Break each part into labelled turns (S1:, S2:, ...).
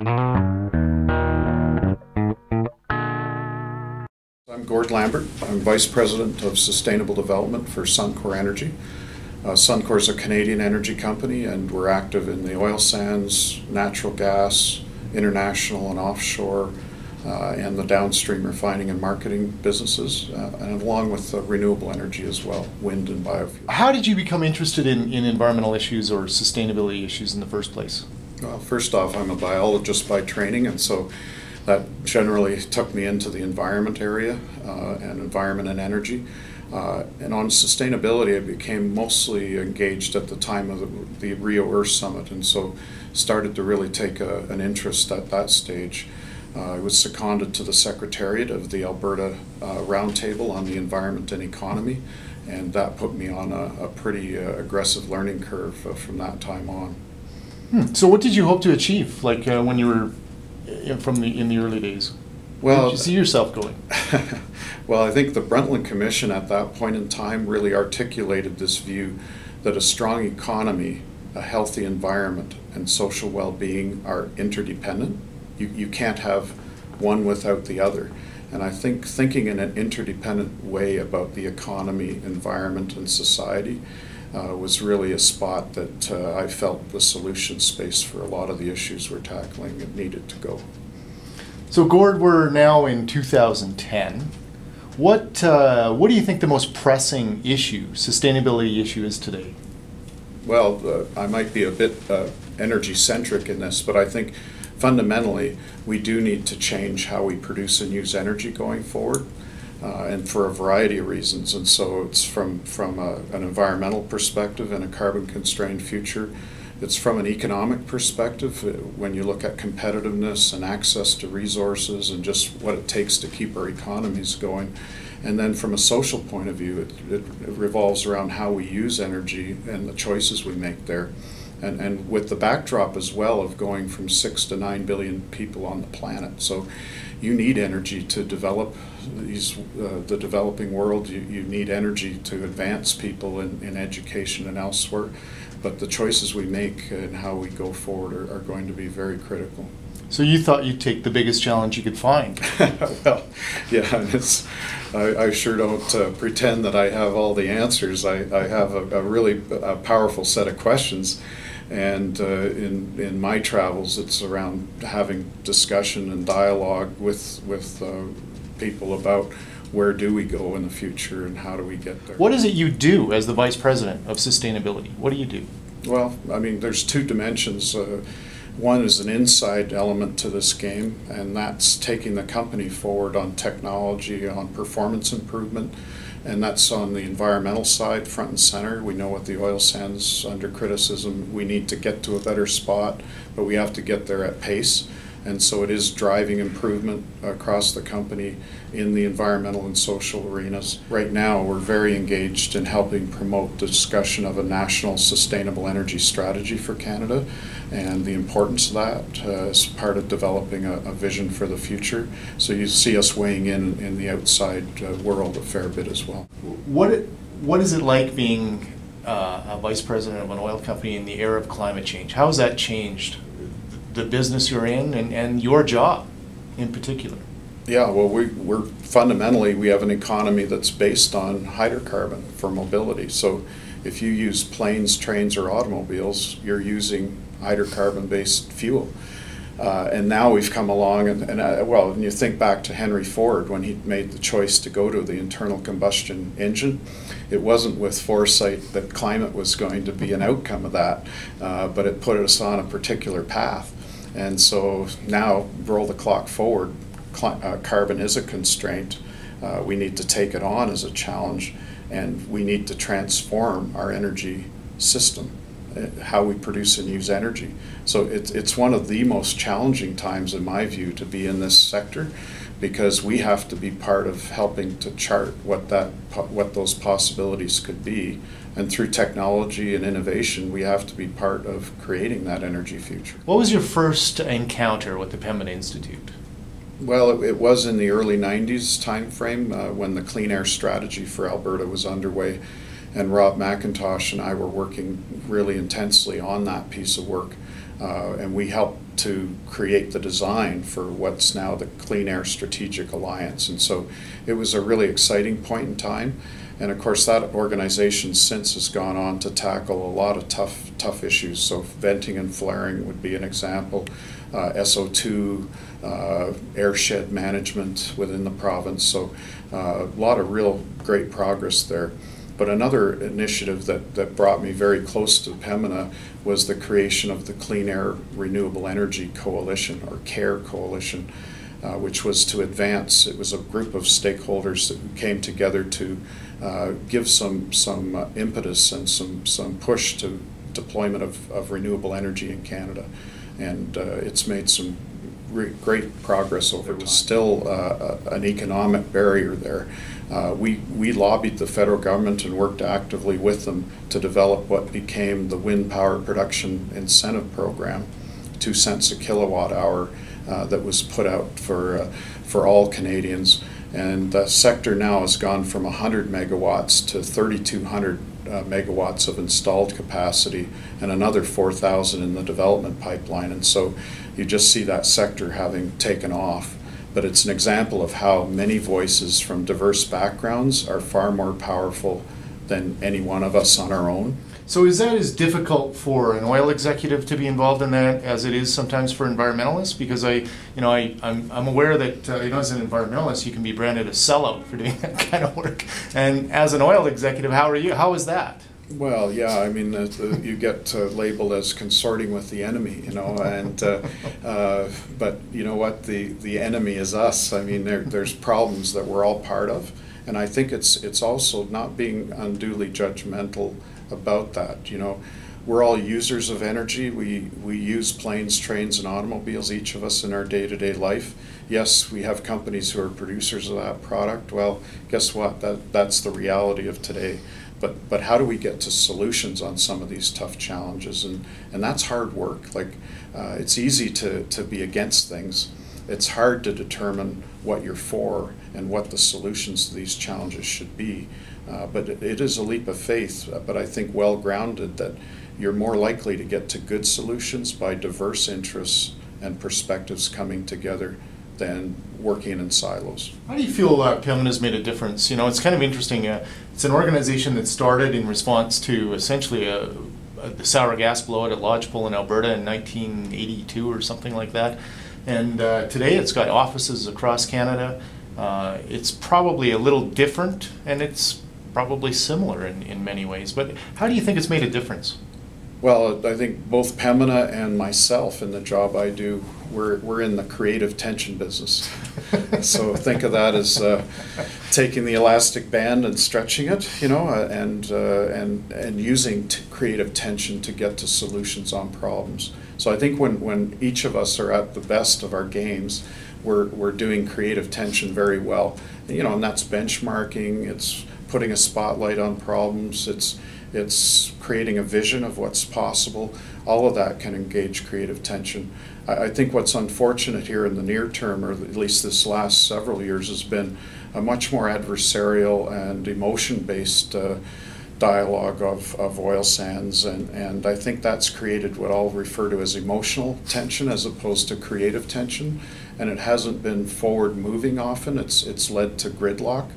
S1: I'm Gord Lambert. I'm Vice President of Sustainable Development for Suncor Energy. Suncor is a Canadian energy company, and we're active in the oil sands, natural gas, international and offshore, and the downstream refining and marketing businesses, and along with renewable energy as well, wind and biofuel.
S2: How did you become interested in environmental issues or sustainability issues in the first place?
S1: Well, first off, I'm a biologist by training, and so that generally took me into the environment area and environment and energy. And on sustainability, I became mostly engaged at the time of the Rio Earth Summit, and so started to really take an interest at that stage. I was seconded to the Secretariat of the Alberta Roundtable on the Environment and Economy, and that put me on a pretty aggressive learning curve from that time on.
S2: So what did you hope to achieve, like when you were in the early days? Where did you see yourself going?
S1: Well, I think the Brundtland Commission at that point in time really articulated this view that a strong economy, a healthy environment, and social well-being are interdependent. You can't have one without the other. And I think thinking in an interdependent way about the economy, environment, and society was really a spot that I felt the solution space for a lot of the issues we're tackling needed to go.
S2: So Gord, we're now in 2010. What do you think the most pressing issue, sustainability issue, is today?
S1: Well, I might be a bit energy-centric in this, but I think fundamentally we do need to change how we produce and use energy going forward, and for a variety of reasons. And so it's from an environmental perspective and a carbon-constrained future. It's from an economic perspective, when you look at competitiveness and access to resources and just what it takes to keep our economies going. And then from a social point of view, it revolves around how we use energy and the choices we make there. And with the backdrop as well of going from 6 to 9 billion people on the planet. So you need energy to develop the developing world. You need energy to advance people in education and elsewhere. But the choices we make and how we go forward are going to be very critical.
S2: So you thought you'd take the biggest challenge you could find?
S1: Well, yeah, and I sure don't pretend that I have all the answers. I have a really powerful set of questions. And in my travels, it's around having discussion and dialogue with people about where do we go in the future and how do we get there.
S2: What is it you do as the Vice President of Sustainability? What do you do?
S1: Well, I mean, there's two dimensions. One is an inside element to this game, and that's taking the company forward on technology, on performance improvement, and that's on the environmental side, front and center. We know with the oil sands under criticism, we need to get to a better spot, but we have to get there at pace. And so it is driving improvement across the company in the environmental and social arenas. Right now, we're very engaged in helping promote the discussion of a national sustainable energy strategy for Canada, and the importance of that as part of developing a vision for the future. So you see us weighing in the outside world a fair bit as well.
S2: What is it like being a Vice President of an oil company in the era of climate change? How has that changed the business you're in and your job in particular?
S1: Yeah, well, we're fundamentally, we have an economy that's based on hydrocarbon for mobility. So if you use planes, trains, or automobiles, you're using hydrocarbon-based fuel. And now we've come along, and you think back to Henry Ford when he made the choice to go to the internal combustion engine. It wasn't with foresight that climate was going to be an outcome of that, but it put us on a particular path. And so now, roll the clock forward, carbon is a constraint. We need to take it on as a challenge, and we need to transform our energy system, how we produce and use energy. So it's one of the most challenging times, in my view, to be in this sector, because we have to be part of helping to chart what those possibilities could be. And through technology and innovation, we have to be part of creating that energy future.
S2: What was your first encounter with the Pembina Institute?
S1: Well, it was in the early 90s time frame when the Clean Air Strategy for Alberta was underway, and Rob McIntosh and I were working really intensely on that piece of work, and we helped to create the design for what's now the Clean Air Strategic Alliance. And so it was a really exciting point in time. And of course, that organization since has gone on to tackle a lot of tough issues. So venting and flaring would be an example. SO2, airshed management within the province. So a lot of real great progress there. But another initiative that brought me very close to Pembina was the creation of the Clean Air Renewable Energy Coalition, or CARE Coalition, which was to advance. It was a group of stakeholders that came together to give some impetus and some push to deployment of renewable energy in Canada. And it's made some great progress over time. It was still an economic barrier there. We lobbied the federal government and worked actively with them to develop what became the Wind Power Production Incentive Program, 2 cents a kilowatt hour, that was put out for all Canadians. And the sector now has gone from 100 megawatts to 3,200 megawatts of installed capacity, and another 4,000 in the development pipeline. And so you just see that sector having taken off. But it's an example of how many voices from diverse backgrounds are far more powerful than any one of us on our own.
S2: So is that as difficult for an oil executive to be involved in that as it is sometimes for environmentalists? Because I'm aware that as an environmentalist you can be branded a sellout for doing that kind of work. And as an oil executive, how are you? How is that?
S1: Well, yeah, I mean, you get labeled as consorting with the enemy, and but you know what? The enemy is us. I mean, there's problems that we're all part of, and I think it's also not being unduly judgmental about that. We're all users of energy. We use planes, trains, and automobiles, each of us in our day-to-day life. Yes, we have companies who are producers of that product. Well, guess what? That's the reality of today. But how do we get to solutions on some of these tough challenges? And that's hard work. Like, it's easy to be against things. It's hard to determine what you're for and what the solutions to these challenges should be. But it is a leap of faith, but I think well-grounded, that you're more likely to get to good solutions by diverse interests and perspectives coming together than working in silos.
S2: How do you feel Pembina's made a difference? It's kind of interesting. It's an organization that started in response to essentially the sour gas blowout at Lodgepole in Alberta in 1982 or something like that. And today it's got offices across Canada. It's probably a little different, and it's probably similar in many ways. But how do you think it's made a difference?
S1: Well, I think both Pembina and myself in the job I do, we're in the creative tension business. So think of that as taking the elastic band and stretching it, and using creative tension to get to solutions on problems. So I think when each of us are at the best of our games, we're doing creative tension very well. And that's benchmarking. It's putting a spotlight on problems. It's creating a vision of what's possible. All of that can engage creative tension. I think what's unfortunate here in the near term, or at least this last several years, has been a much more adversarial and emotion-based dialogue of oil sands, and I think that's created what I'll refer to as emotional tension as opposed to creative tension, and it hasn't been forward-moving often. It's led to gridlock.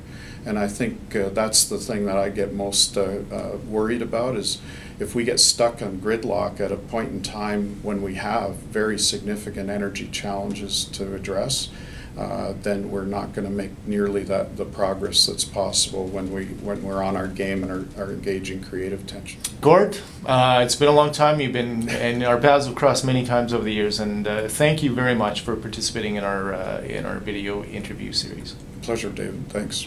S1: And I think that's the thing that I get most worried about, is if we get stuck on gridlock at a point in time when we have very significant energy challenges to address, then we're not going to make nearly the progress that's possible when we're on our game and are engaging creative tension.
S2: Gord, it's been a long time. You've been, and our paths have crossed many times over the years. And thank you very much for participating in our video interview series.
S1: Pleasure, David. Thanks.